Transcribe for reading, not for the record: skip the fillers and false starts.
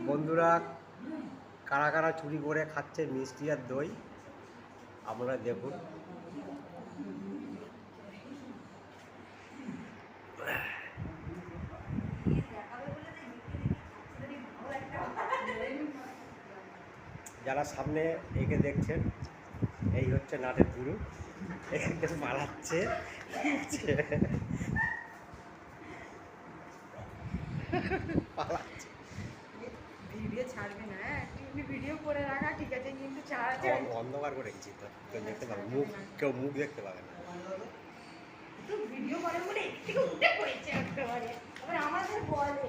বন্ধুরা কারা কারা চুরি করে খাচ্ছে মিষ্টি আর দই আপনারা দেখুন। যারা সামনে একে দেখছেন এই হচ্ছে নাটের গুরু, এখানে মারাচ্ছে পালাচ্ছে। ভিডিও ছাড়বে না, তুমি ভিডিও করে রাখা ঠিক আছে, কিন্তু ছাড়াতে অন্ধকার করে রেখেছি তো কেউ দেখতে পাবে মুখ, কেউ মুখ দেখতে পাবে না। ভিডিও করে বলে একটু উঠে পড়েছে একেবারে, আবার আমাদের বলে